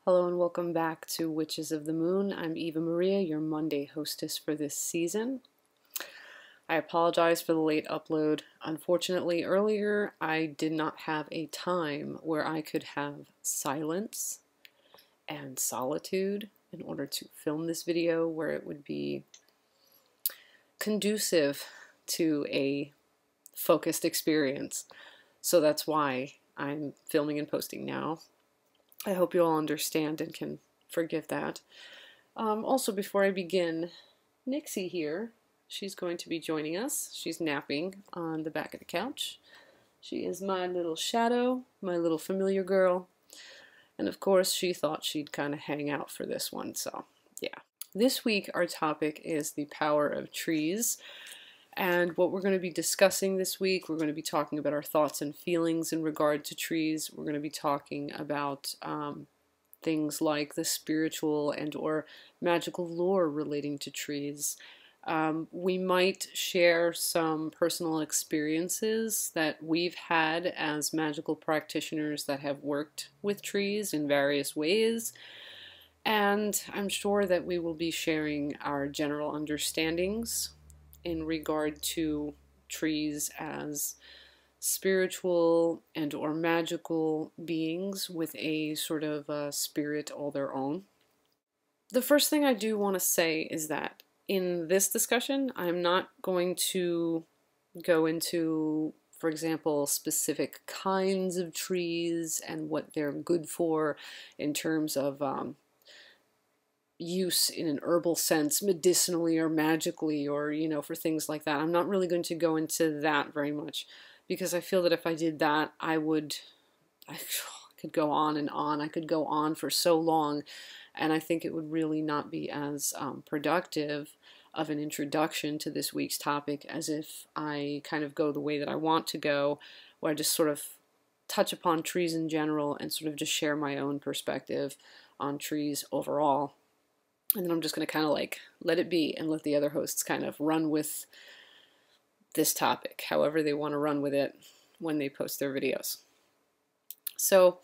Hello and welcome back to Witches of the Moon. I'm Eva Maria, your Monday hostess for this season. I apologize for the late upload. Unfortunately, earlier I did not have a time where I could have silence and solitude in order to film this video where it would be conducive to a focused experience. So that's why I'm filming and posting now. I hope you all understand and can forgive that. Also, before I begin, Nixie here, she's going to be joining us. She's napping on the back of the couch. She is my little shadow, my little familiar girl. And of course, she thought she'd kind of hang out for this one, so yeah. This week, our topic is the power of trees. And what we're going to be discussing this week, we're going to be talking about our thoughts and feelings in regard to trees. We're going to be talking about things like the spiritual and or magical lore relating to trees. We might share some personal experiences that we've had as magical practitioners that have worked with trees in various ways. And I'm sure that we will be sharing our general understandings in regard to trees as spiritual and or magical beings with a sort of spirit all their own. The first thing I do want to say is that in this discussion, I'm not going to go into, for example, specific kinds of trees and what they're good for in terms of use in an herbal sense, medicinally or magically, or, you know, for things like that. I'm not really going to go into that very much because I feel that if I did that, I could go on and on. I could go on for so long, and I think it would really not be as productive of an introduction to this week's topic as if I kind of go the way that I want to go, where I just sort of touch upon trees in general and sort of just share my own perspective on trees overall. And then I'm just going to kind of like let it be and let the other hosts kind of run with this topic, however they want to run with it when they post their videos. So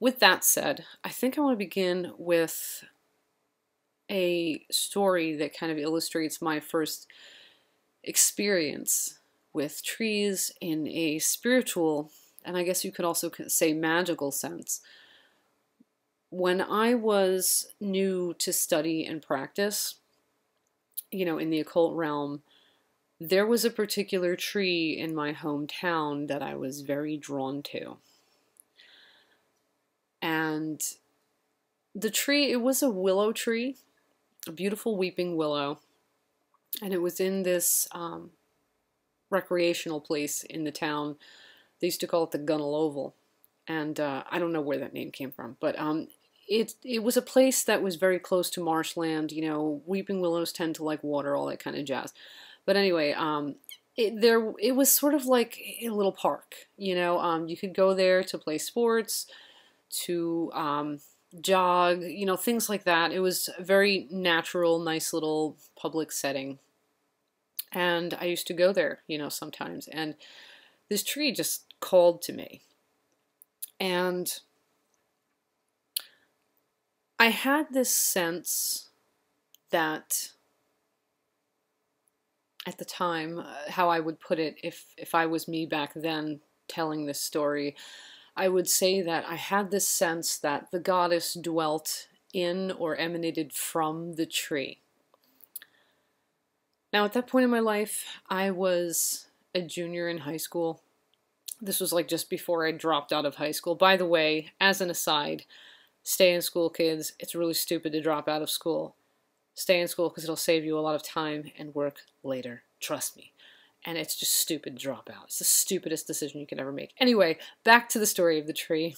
with that said, I think I want to begin with a story that kind of illustrates my first experience with trees in a spiritual, and I guess you could also say magical sense. When I was new to study and practice, you know, in the occult realm, there was a particular tree in my hometown that I was very drawn to. And the tree, it was a willow tree, a beautiful weeping willow, and it was in this recreational place in the town. They used to call it the Gunnel Oval, and I don't know where that name came from, but it was a place that was very close to marshland. You know, weeping willows tend to like water, all that kind of jazz. But anyway, it was sort of like a little park. You know, you could go there to play sports, to jog, you know, things like that. It was a very natural, nice little public setting. And I used to go there, you know, sometimes. And this tree just called to me. And I had this sense that at the time, how I would put it, if I was me back then telling this story, I would say that I had this sense that the goddess dwelt in or emanated from the tree. Now, at that point in my life, I was a junior in high school. This was like just before I dropped out of high school. By the way, as an aside, stay in school, kids. It's really stupid to drop out of school. Stay in school because it'll save you a lot of time and work later. Trust me. And it's just stupid to drop out. It's the stupidest decision you could ever make. Anyway, back to the story of the tree.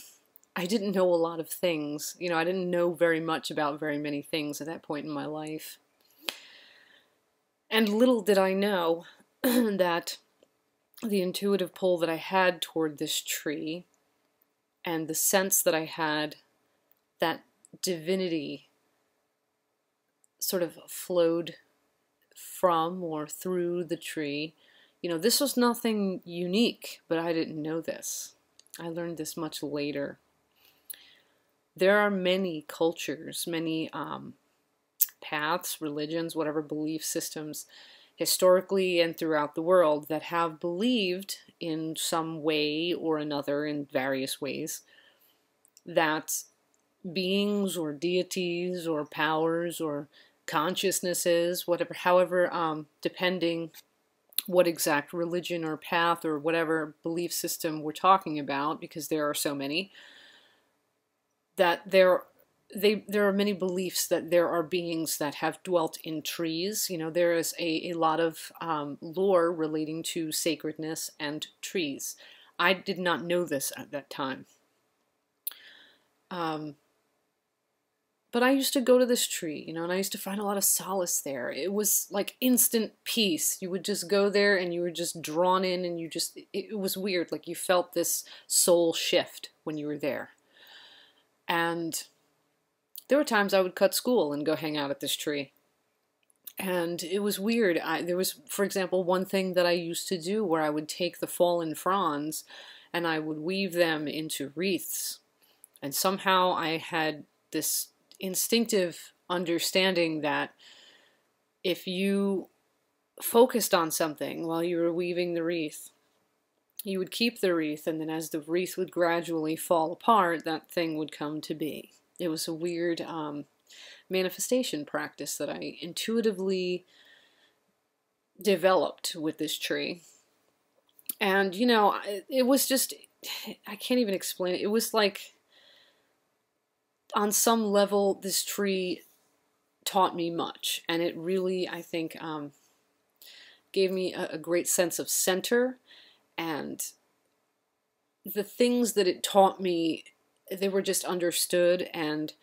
I didn't know a lot of things. You know, I didn't know very much about very many things at that point in my life. And little did I know that the intuitive pull that I had toward this tree and the sense that I had that divinity sort of flowed from or through the tree. You know, this was nothing unique, but I didn't know this. I learned this much later. There are many cultures, many paths, religions, whatever belief systems, historically and throughout the world, that have believed in some way or another, in various ways, that beings or deities or powers or consciousnesses, whatever, however, depending what exact religion or path or whatever belief system we're talking about, because there are so many, that there are many beliefs that there are beings that have dwelt in trees. You know, there is a lot of lore relating to sacredness and trees. I did not know this at that time. But I used to go to this tree, you know, and I used to find a lot of solace there. It was like instant peace. You would just go there and you were just drawn in, and it was weird. Like you felt this soul shift when you were there. And there were times I would cut school and go hang out at this tree. And it was weird. There was, for example, one thing that I used to do where I would take the fallen fronds and I would weave them into wreaths. And somehow I had this instinctive understanding that if you focused on something while you were weaving the wreath, you would keep the wreath, and then as the wreath would gradually fall apart, that thing would come to be. It was a weird manifestation practice that I intuitively developed with this tree. And, you know, it was just, I can't even explain it. It was like, on some level, this tree taught me much. And it really, I think, gave me a great sense of center. And the things that it taught me, they were just understood, and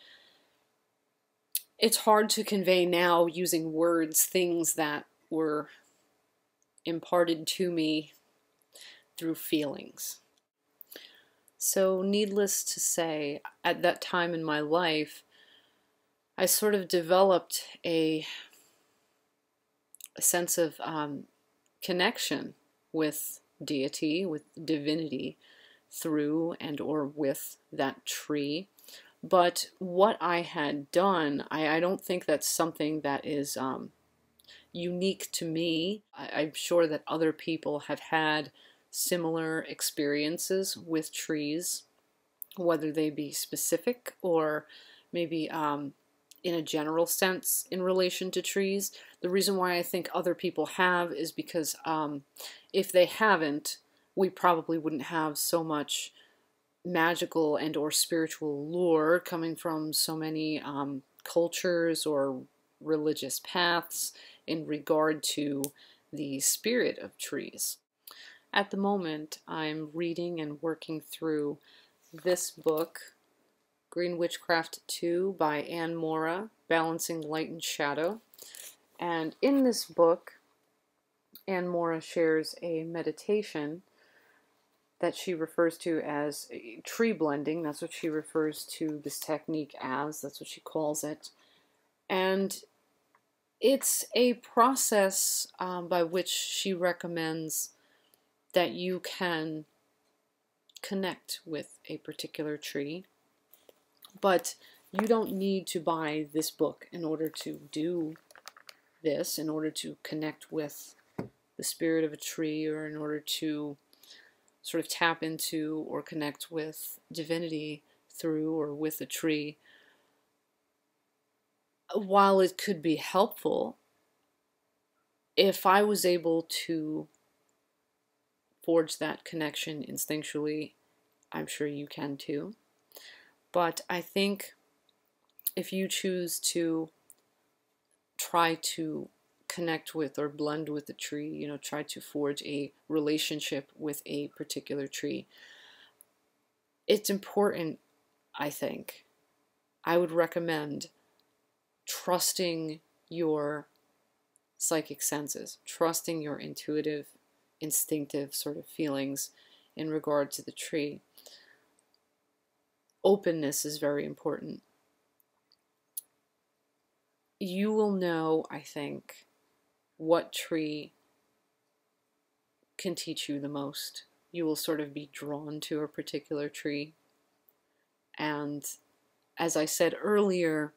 it's hard to convey now using words things that were imparted to me through feelings. So needless to say, at that time in my life, I sort of developed a sense of connection with deity, with divinity, through and or with that tree. But what I had done, I don't think that's something that is unique to me. I'm sure that other people have had similar experiences with trees, whether they be specific or maybe in a general sense in relation to trees. The reason why I think other people have is because if they haven't, we probably wouldn't have so much magical and or spiritual lore coming from so many cultures or religious paths in regard to the spirit of trees. At the moment, I'm reading and working through this book, Green Witchcraft 2 by Anne Mora, Balancing Light and Shadow. And in this book, Anne Mora shares a meditation that she refers to as tree blending. That's what she refers to this technique as. That's what she calls it. And it's a process by which she recommends that you can connect with a particular tree. But you don't need to buy this book in order to do this, in order to connect with the spirit of a tree, or in order to sort of tap into or connect with divinity through or with a tree. While it could be helpful, if I was able to forge that connection instinctually, I'm sure you can too. But I think if you choose to try to connect with or blend with the tree, you know, try to forge a relationship with a particular tree, it's important, I think. I would recommend trusting your psychic senses, trusting your intuitive, instinctive sort of feelings in regard to the tree. Openness is very important. You will know, I think, what tree can teach you the most. You will sort of be drawn to a particular tree, and as I said earlier,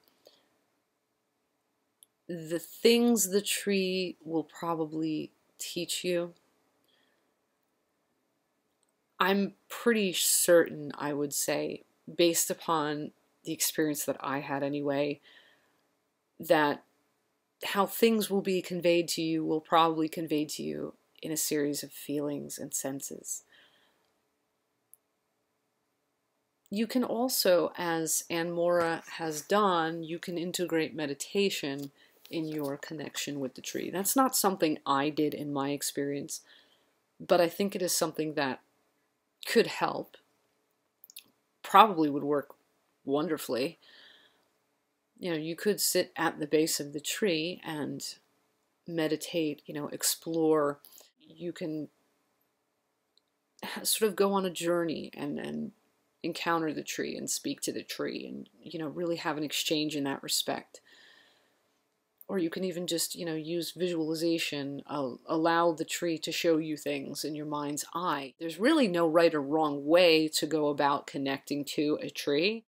the things the tree will probably teach you, I'm pretty certain, I would say, based upon the experience that I had anyway, that how things will be conveyed to you will probably convey to you in a series of feelings and senses. You can also, as Anne Mora has done, you can integrate meditation in your connection with the tree. That's not something I did in my experience, but I think it is something that could help, probably would work wonderfully. You know, you could sit at the base of the tree and meditate, you know, explore. You can sort of go on a journey and encounter the tree and speak to the tree and, you know, really have an exchange in that respect. Or you can even just, you know, use visualization, allow the tree to show you things in your mind's eye. There's really no right or wrong way to go about connecting to a tree.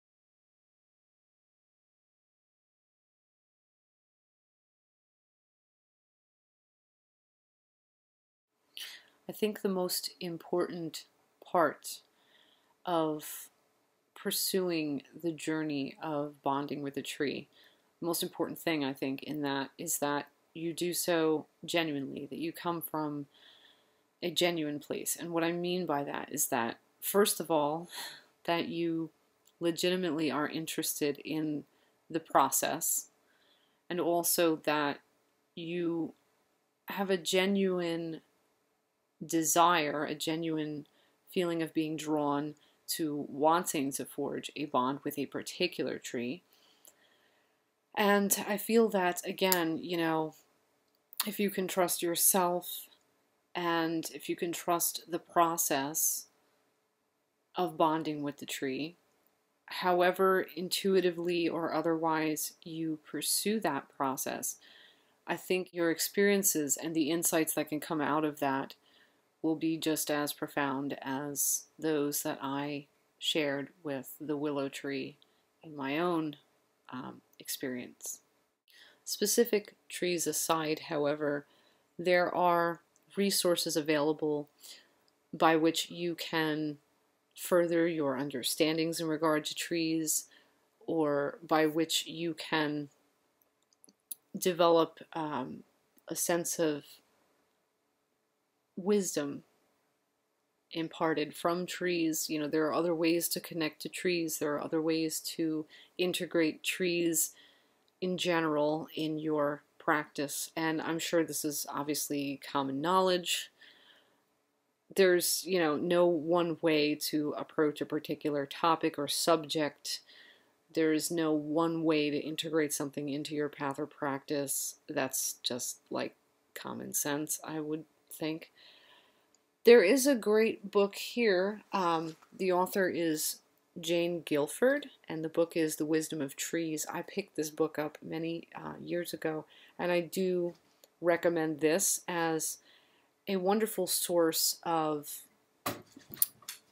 I think the most important part of pursuing the journey of bonding with a tree, the most important thing I think in that is that you do so genuinely, that you come from a genuine place. And what I mean by that is that, first of all, that you legitimately are interested in the process, and also that you have a genuine desire, a genuine feeling of being drawn to wanting to forge a bond with a particular tree. And I feel that, again, you know, if you can trust yourself and if you can trust the process of bonding with the tree, however intuitively or otherwise you pursue that process, I think your experiences and the insights that can come out of that will be just as profound as those that I shared with the willow tree in my own experience. Specific trees aside, however, there are resources available by which you can further your understandings in regard to trees, or by which you can develop a sense of wisdom imparted from trees. You know, there are other ways to connect to trees. There are other ways to integrate trees in general in your practice. And I'm sure this is obviously common knowledge. There's, you know, no one way to approach a particular topic or subject. There's no one way to integrate something into your path or practice. That's just like common sense, I would think. There is a great book here. The author is Jane Guilford, and the book is The Wisdom of Trees. I picked this book up many years ago, and I do recommend this as a wonderful source of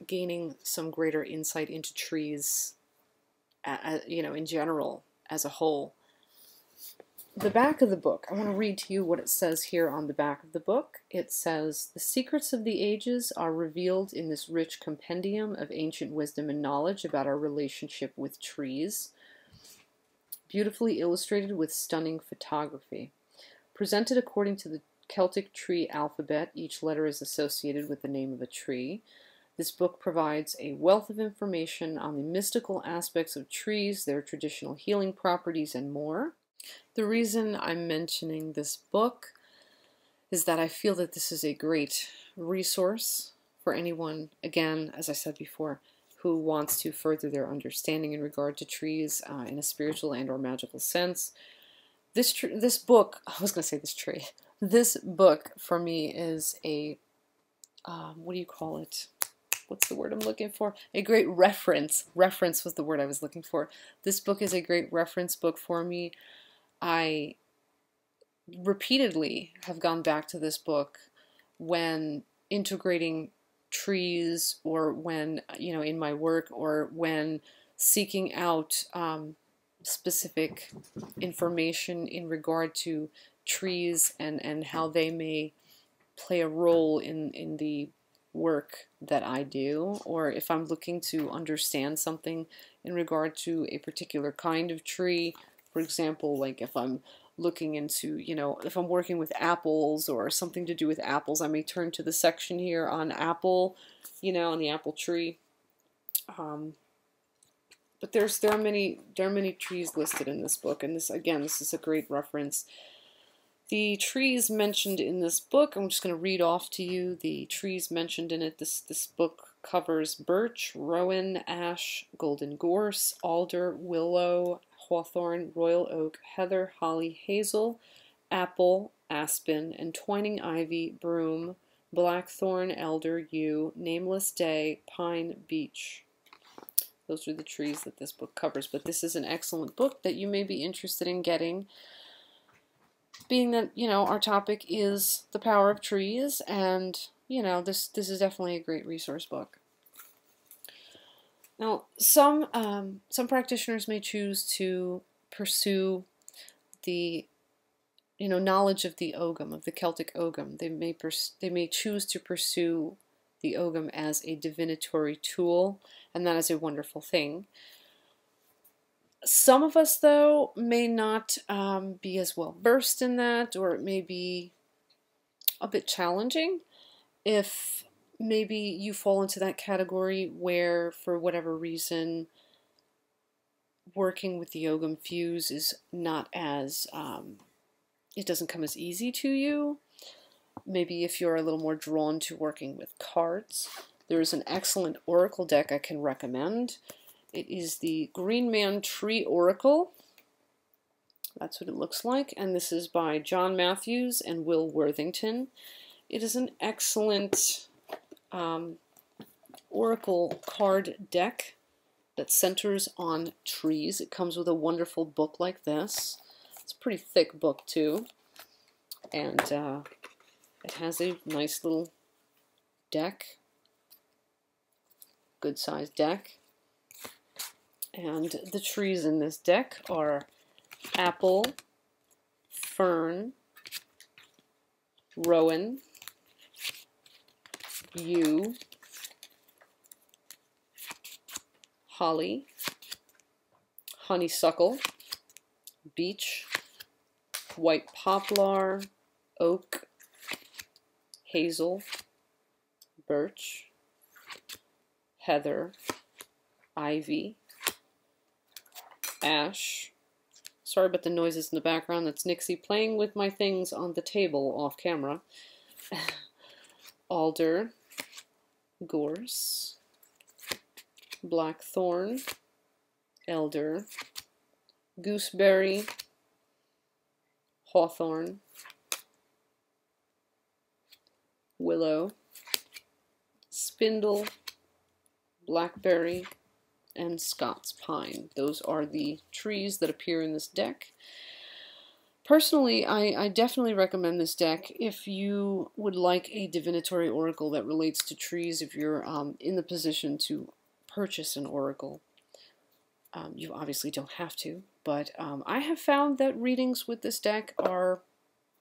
gaining some greater insight into trees, you know, in general, as a whole. The back of the book, I want to read to you what it says here on the back of the book. It says, "The secrets of the ages are revealed in this rich compendium of ancient wisdom and knowledge about our relationship with trees, beautifully illustrated with stunning photography. Presented according to the Celtic tree alphabet, each letter is associated with the name of a tree. This book provides a wealth of information on the mystical aspects of trees, their traditional healing properties, and more." The reason I'm mentioning this book is that I feel that this is a great resource for anyone, again, as I said before, who wants to further their understanding in regard to trees in a spiritual and or magical sense. This book, I was going to say this tree, this book for me is a, what do you call it? What's the word I'm looking for? A great reference. Reference was the word I was looking for. This book is a great reference book for me. I repeatedly have gone back to this book when integrating trees, or when, you know, in my work, or when seeking out specific information in regard to trees and how they may play a role in the work that I do, or if I'm looking to understand something in regard to a particular kind of tree. For example, like if I'm looking into, if I'm working with apples or something to do with apples, I may turn to the section here on apple, on the apple tree. But there are many trees listed in this book, and this is a great reference. The trees mentioned in this book, I'm just going to read off to you the trees mentioned in it. This book covers birch, rowan, ash, golden gorse, alder, willow, hawthorn, royal oak, heather, holly, hazel, apple, aspen, entwining ivy, broom, blackthorn, elder, yew, nameless day, pine, beech. Those are the trees that this book covers, but this is an excellent book that you may be interested in getting, being that, our topic is the power of trees, and, this is definitely a great resource book. Now, some practitioners may choose to pursue the, knowledge of the Ogham, of the Celtic Ogham. They may choose to pursue the Ogham as a divinatory tool, and that is a wonderful thing. Some of us, though, may not be as well versed in that, or it may be a bit challenging if maybe you fall into that category where, for whatever reason, working with the Ogham fuse is not as, it doesn't come as easy to you. Maybe if you're a little more drawn to working with cards, there's an excellent oracle deck I can recommend. It is the Green Man Tree Oracle. That's what it looks like, and this is by John Matthews and Will Worthington. It is an excellent oracle card deck that centers on trees. It comes with a wonderful book like this. It's a pretty thick book too, and it has a nice little deck, good sized deck. And the trees in this deck are apple, fern, rowan, yew, holly, honeysuckle, beech, white poplar, oak, hazel, birch, heather, ivy, ash. Sorry about the noises in the background. That's Nixie playing with my things on the table off camera. Alder, gorse, blackthorn, elder, gooseberry, hawthorn, willow, spindle, blackberry, and Scots pine. Those are the trees that appear in this deck. Personally, I definitely recommend this deck if you would like a divinatory oracle that relates to trees, if you're in the position to purchase an oracle. You obviously don't have to, but I have found that readings with this deck are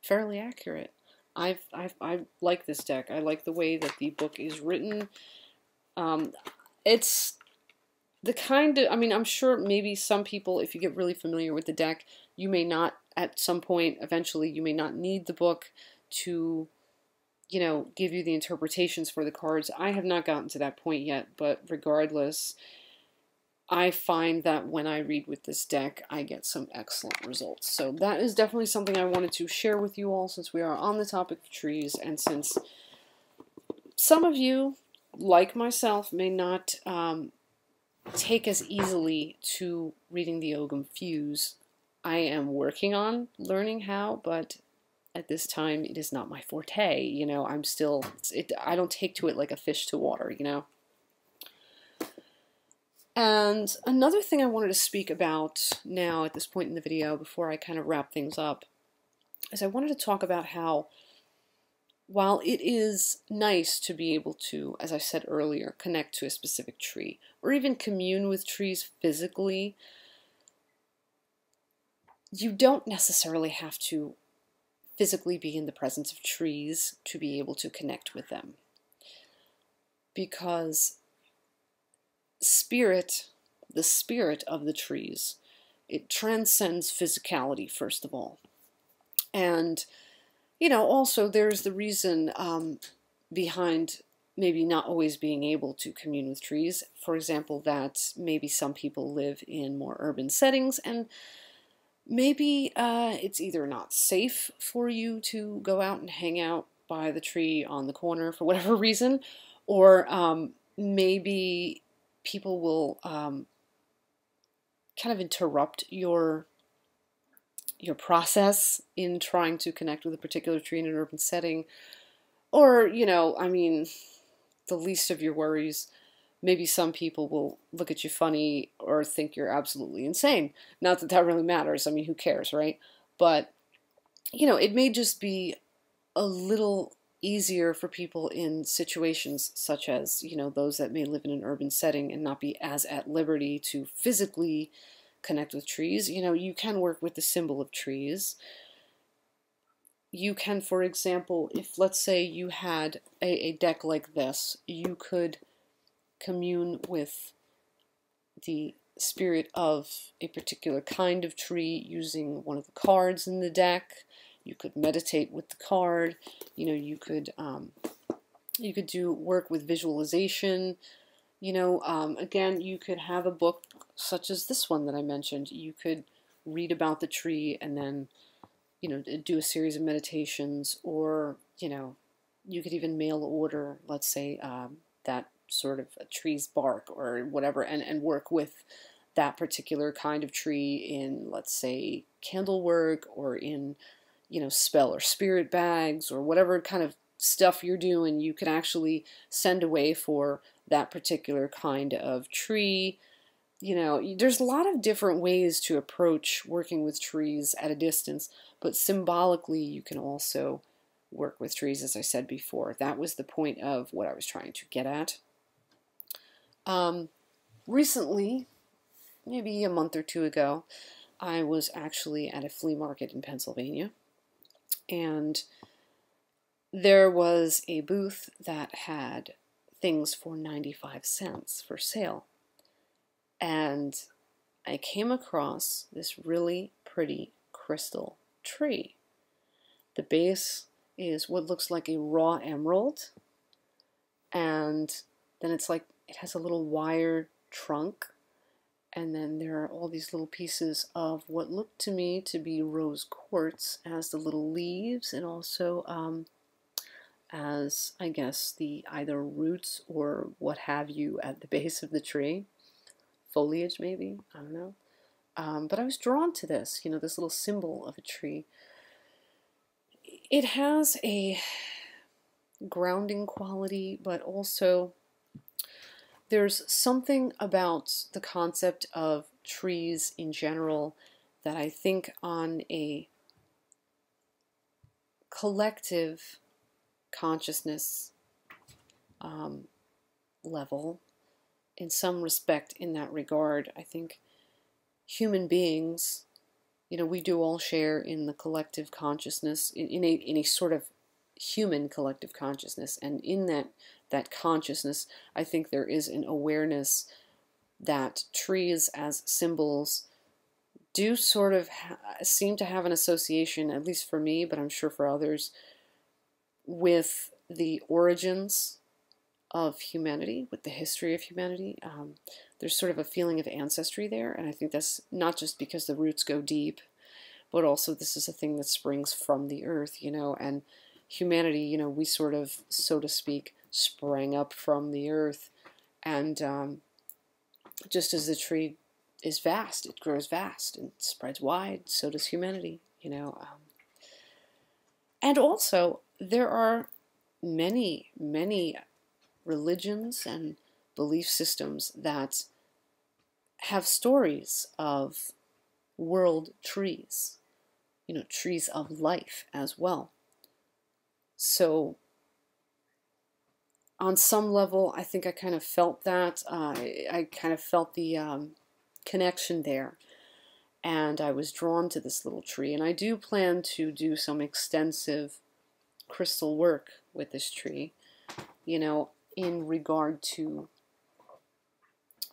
fairly accurate. I like this deck. I like the way that the book is written. It's the kind of, I'm sure maybe some people, if you get really familiar with the deck, you may not, at some point, eventually, you may not need the book to, give you the interpretations for the cards. I have not gotten to that point yet, but regardless, I find that when I read with this deck, I get some excellent results. So that is definitely something I wanted to share with you all, since we are on the topic of trees, and since some of you, like myself, may not take as easily to reading the Ogham Fuse. I am working on learning how, but at this time it is not my forte. I'm still, I don't take to it like a fish to water, And another thing I wanted to speak about now at this point in the video, before I kind of wrap things up, is I wanted to talk about how while it is nice to be able to, as I said earlier, connect to a specific tree, or even commune with trees physically, you don't necessarily have to physically be in the presence of trees to be able to connect with them. Because the spirit of the trees, it transcends physicality, first of all. And, also there's the reason behind maybe not always being able to commune with trees. For example, that maybe some people live in more urban settings, and maybe it's either not safe for you to go out and hang out by the tree on the corner for whatever reason, or maybe people will kind of interrupt your process in trying to connect with a particular tree in an urban setting. Or, the least of your worries, maybe some people will look at you funny or think you're absolutely insane. Not that that really matters. I mean, who cares, right? But, it may just be a little easier for people in situations such as, those that may live in an urban setting and not be as at liberty to physically connect with trees. You can work with the symbol of trees. You can, for example, if let's say you had a deck like this, you could commune with the spirit of a particular kind of tree using one of the cards in the deck. You could meditate with the card. You could do work with visualization. Again, you could have a book such as this one that I mentioned. You could read about the tree and then, do a series of meditations, or, you could even mail order, let's say, that sort of a tree's bark or whatever, and work with that particular kind of tree in, let's say, candle work, or in, spell or spirit bags, or whatever kind of stuff you're doing. You can actually send away for that particular kind of tree. There's a lot of different ways to approach working with trees at a distance, but symbolically you can also work with trees, as I said before. That was the point of what I was trying to get at. Recently, maybe a month or two ago, I was actually at a flea market in Pennsylvania, and there was a booth that had things for 95 cents for sale. And I came across this really pretty crystal tree. The base is what looks like a raw emerald, and then it has a little wire trunk, and then there are all these little pieces of what looked to me to be rose quartz as the little leaves, and also as, I guess, the either roots or what have you at the base of the tree. Foliage, maybe, I don't know. But I was drawn to this, this little symbol of a tree. It has a grounding quality, but also there's something about the concept of trees in general that I think on a collective consciousness level, in some respect, in that regard, I think human beings, we do all share in the collective consciousness, in a sort of human collective consciousness, and in that consciousness, I think there is an awareness that trees as symbols do sort of seem to have an association, at least for me, but I'm sure for others, with the origins of humanity, with the history of humanity. There's sort of a feeling of ancestry there, and I think that's not just because the roots go deep, but also this is a thing that springs from the earth, and humanity, we sort of, so to speak, sprang up from the earth, and just as the tree is vast, it grows vast and spreads wide, so does humanity, And also, there are many, many religions and belief systems that have stories of world trees, trees of life as well. So on some level, I think I kind of felt that. I kind of felt the connection there. And I was drawn to this little tree. And I do plan to do some extensive crystal work with this tree, you know, in regard to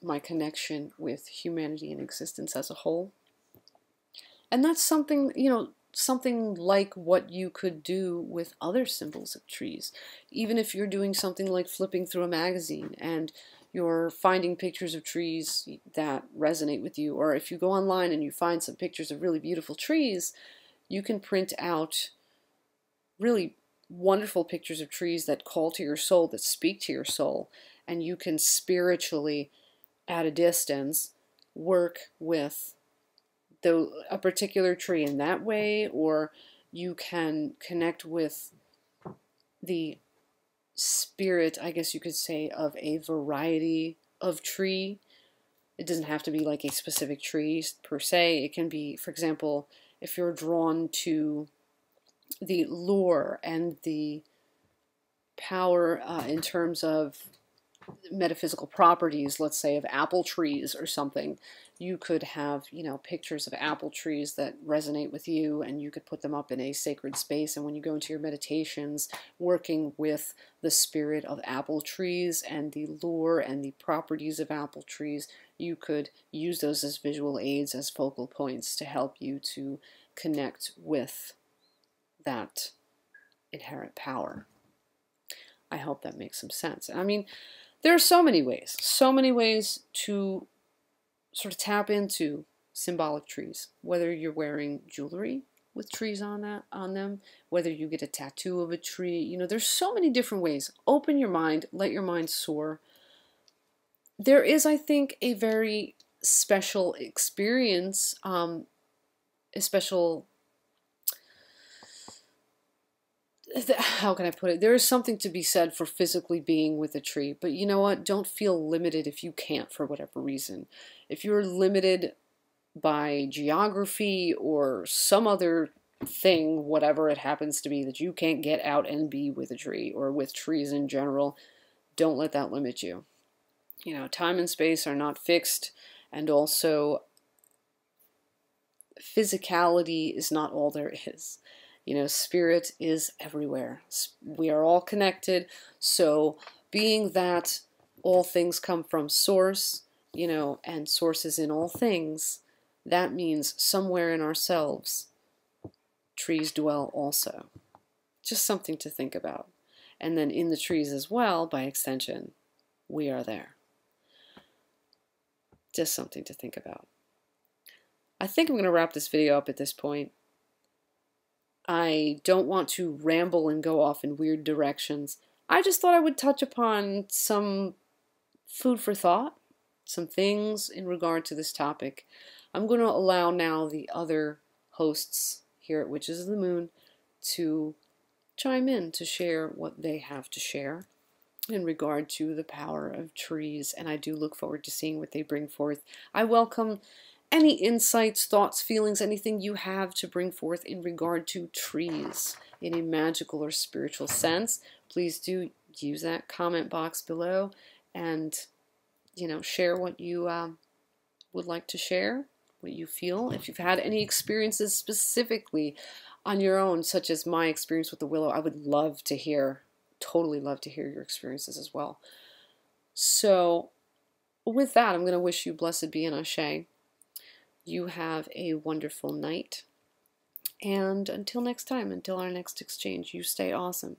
my connection with humanity and existence as a whole. And that's something, you know, something like what you could do with other symbols of trees. Even if you're doing something like flipping through a magazine and you're finding pictures of trees that resonate with you, or if you go online and you find some pictures of really beautiful trees, you can print out really wonderful pictures of trees that call to your soul, that speak to your soul, and you can spiritually, at a distance, work with a particular tree in that way, or you can connect with the spirit, I guess you could say, of a variety of tree. It doesn't have to be like a specific tree per se. It can be, for example, if you're drawn to the lure and the power in terms of metaphysical properties, let's say of apple trees or something, you could have, you know, pictures of apple trees that resonate with you, and you could put them up in a sacred space. And when you go into your meditations, working with the spirit of apple trees and the lure and the properties of apple trees, you could use those as visual aids, as focal points to help you to connect with that inherent power. I hope that makes some sense. I mean, there are so many ways to sort of tap into symbolic trees, whether you're wearing jewelry with trees on them, whether you get a tattoo of a tree. You know, there's so many different ways. Open your mind, let your mind soar. There is, I think, a very special experience, a special, how can I put it? There is something to be said for physically being with a tree, but you know what? Don't feel limited if you can't for whatever reason. If you're limited by geography or some other thing, whatever it happens to be, that you can't get out and be with a tree or with trees in general, don't let that limit you. You know, time and space are not fixed, and also physicality is not all there is. You know, spirit is everywhere. We are all connected. So being that all things come from source, you know, and source is in all things, that means somewhere in ourselves, trees dwell also. Just something to think about. And then in the trees as well, by extension, we are there. Just something to think about. I think I'm going to wrap this video up at this point. I don't want to ramble and go off in weird directions. I just thought I would touch upon some food for thought, some things in regard to this topic. I'm going to allow now the other hosts here at Witches of the Moon to chime in to share what they have to share in regard to the power of trees, and I do look forward to seeing what they bring forth. I welcome any insights, thoughts, feelings, anything you have to bring forth in regard to trees in a magical or spiritual sense. Please do use that comment box below and, you know, share what you would like to share, what you feel. If you've had any experiences specifically on your own, such as my experience with the willow, I would love to hear, totally love to hear your experiences as well. So with that, I'm going to wish you blessed be and ashe. You have a wonderful night. And until next time, until our next exchange, you stay awesome.